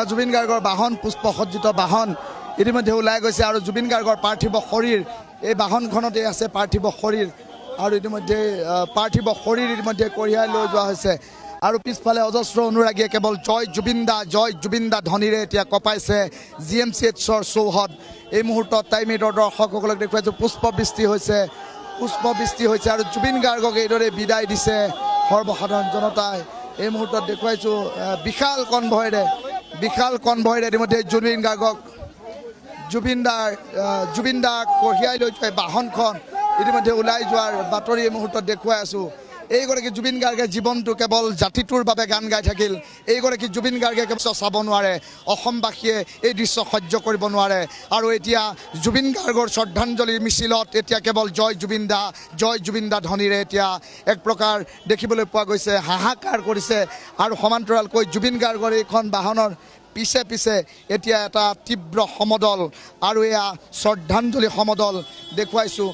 জুবিন গাৰ্গৰ বাহন পুষ্পসজ্জিত বাহন ইতিমধ্যে ওলাই গৈছে আৰু জুবিন গাৰ্গৰ পাৰ্থিব শৰীৰ এই বাহনখনতে আছে পাৰ্থিব শৰীৰ আৰু ইতিমধ্যে পাৰ্থিব শৰীৰ ইতিমধ্যে কঢ়িয়াই লৈ যোৱা হৈছে আৰু পিছফালে অজস্ৰ অনুৰাগীয়ে কেৱল জয় জুবিন দা ধ্বনিৰে এতিয়া কপাইছে GMCHৰ চৌহদ এই মুহূৰ্তত টাইমেটৰ দৰ্শকসকলক দেখুৱাইছোঁ পুষ্পবৃষ্টি হৈছে আৰু জুবিন গাৰ্গক এইদৰে বিদায় দিছে সৰ্বসাধাৰণ জনতাই এই মুহূৰ্তত দেখুৱাইছোঁ বিশাল কনভয়েৰে ইতিমধ্যে জুবিন দা কঢ়িয়াই লৈ যোৱা বাহনখন ইতিমধ্যে ওলাই যোৱাৰ বাতৰি এই মুহূৰ্তত দেখুৱাই আছোঁ এইগৰাকী জুবিন গাৰ্গে জীৱনটো কেৱল জাতিটোৰ বাবে গান গাই থাকিল এইগৰাকী জুবিন গাৰ্গে কেৱল চাব নোৱাৰে অসমবাসীয়ে এই দৃশ্য সহ্য কৰিব নোৱাৰে আৰু এতিয়া জুবিন গাৰ্গৰ শ্ৰদ্ধাঞ্জলিৰ মিছিলত এতিয়া কেৱল জয় জুবিন দা ধ্বনিৰে এতিয়া এক প্ৰকাৰ দেখিবলৈ পোৱা গৈছে হাহাকাৰ কৰিছে আৰু সমান্তৰালকৈ জুবিন গাৰ্গৰ এইখন বাহনৰ পিছে এতিয়া এটা তীব্ৰ সমদল আৰু এয়া শ্ৰদ্ধাঞ্জলি সমদল দেখুৱাইছোঁ।